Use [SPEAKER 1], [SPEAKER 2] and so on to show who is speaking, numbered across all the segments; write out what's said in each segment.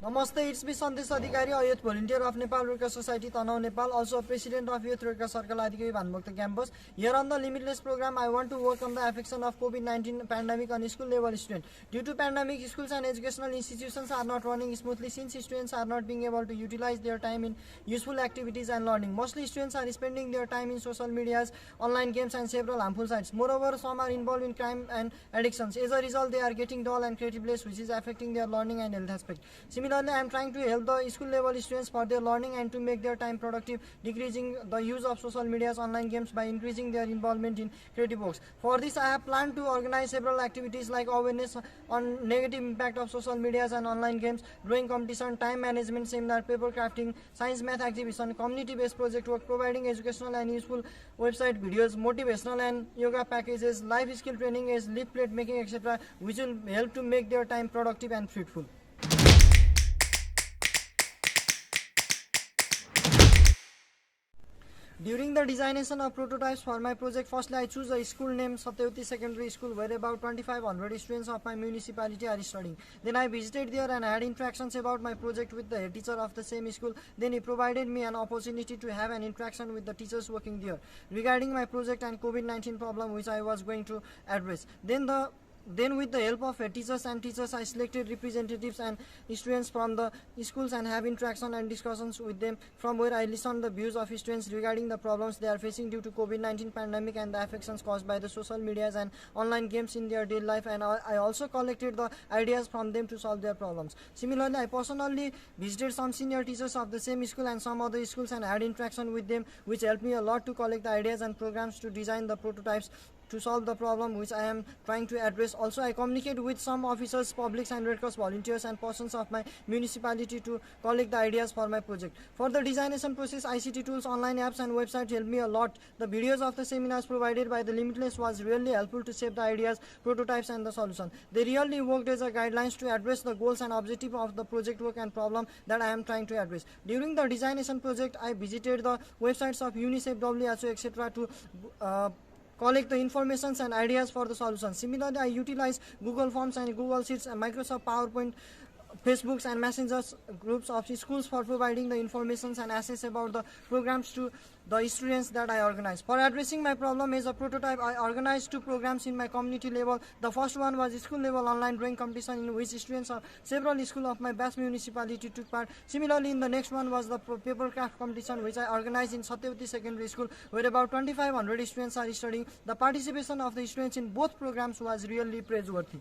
[SPEAKER 1] Namaste, it's me Sandesh Adhikari, a youth volunteer of Nepal Workers Society, Tanau, Nepal, also president of Youth Workers Circle Adhikari Bhanbhakta campus. Here on the Limitless program, I want to work on the affection of COVID-19 pandemic on school level students. Due to pandemic, schools and educational institutions are not running smoothly since students are not being able to utilize their time in useful activities and learning. Mostly students are spending their time in social medias, online games and several harmful sites. Moreover, some are involved in crime and addictions. As a result, they are getting dull and creativeless, which is affecting their learning and health aspect. Similarly, I am trying to help the school level students for their learning and to make their time productive, decreasing the use of social medias, online games by increasing their involvement in creative works. For this, I have planned to organize several activities like awareness on negative impact of social medias and online games, drawing competition, time management seminar, paper crafting, science math exhibition, community-based project work, providing educational and useful website videos, motivational and yoga packages, life skill training as leaf plate making, etc., which will help to make their time productive and fruitful. During the designation of prototypes for my project, firstly I choose a school named Satyavati Secondary School where about 2500 students of my municipality are studying. Then I visited there and had interactions about my project with the head teacher of the same school. Then he provided me an opportunity to have an interaction with the teachers working there regarding my project and COVID-19 problem which I was going to address. Then with the help of teachers, I selected representatives and students from the schools and have interaction and discussions with them, from where I listen the views of students regarding the problems they are facing due to COVID-19 pandemic and the affections caused by the social medias and online games in their daily life, and I also collected the ideas from them to solve their problems. Similarly, I personally visited some senior teachers of the same school and some other schools and had interaction with them, which helped me a lot to collect the ideas and programs to design the prototypes to solve the problem which I am trying to address. Also, I communicate with some officers, publics and Red Cross volunteers and persons of my municipality to collect the ideas for my project. For the designation process, ICT tools, online apps and websites helped me a lot. The videos of the seminars provided by the Limitless was really helpful to shape the ideas, prototypes and the solution. They really worked as a guidelines to address the goals and objective of the project work and problem that I am trying to address. During the designation project, I visited the websites of UNICEF, WHO, etc. to collect the informations and ideas for the solution. Similarly, I utilize Google Forms and Google Sheets and Microsoft PowerPoint, Facebooks and messengers groups of schools for providing the informations and access about the programs to the students that I organize. For addressing my problem as a prototype, I organized 2 programs in my community level. The first one was school level online drawing competition in which students of several schools of my best municipality took part. Similarly, in the next one was the paper craft competition which I organized in Satyavati Secondary School where about 2500 students are studying. The participation of the students in both programs was really praiseworthy.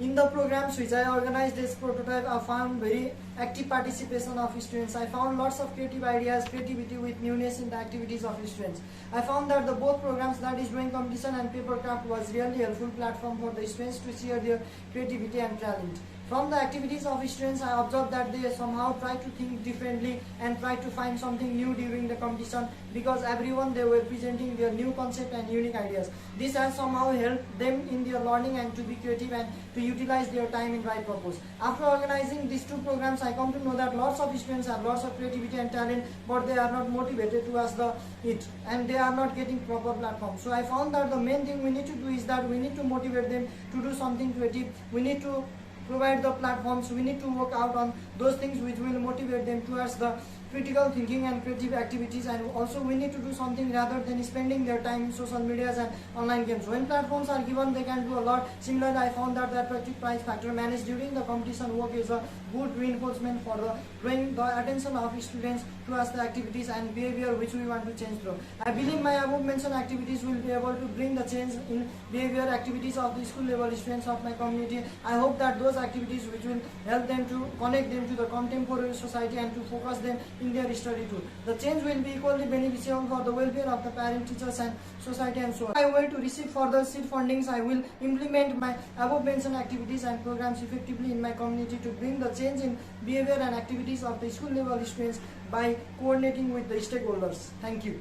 [SPEAKER 1] In the programs which I organized this prototype, I found very active participation of students. I found lots of creative ideas, creativity with newness in the activities of students. I found that the both programs, that is drawing competition and paper craft, was really helpful platform for the students to share their creativity and talent. From the activities of students, I observed that they somehow try to think differently and try to find something new during the competition because everyone they were presenting their new concept and unique ideas. This has somehow helped them in their learning and to be creative and to utilize their time in right purpose. After organizing these 2 programs, I come to know that lots of students have lots of creativity and talent, but they are not motivated towards it and they are not getting proper platform. So I found that the main thing we need to do is that we need to motivate them to do something creative. We need to provide the platforms. We need to work out on those things which will motivate them towards the critical thinking and creative activities, and also we need to do something rather than spending their time in social medias and online games. When platforms are given, they can do a lot. Similarly, I found that the attractive price factor managed during the competition work is a good reinforcement for drawing the attention of students towards the activities and behavior which we want to change through. I believe my above mentioned activities will be able to bring the change in behavior activities of the school level students of my community. I hope that those activities which will help them to connect them to the contemporary society and to focus them in their study too. The change will be equally beneficial for the welfare of the parent, teachers and society and so on. If I were to receive further seed fundings, I will implement my above mentioned activities and programs effectively in my community to bring the change in behavior and activities of the school level students by coordinating with the stakeholders. Thank you.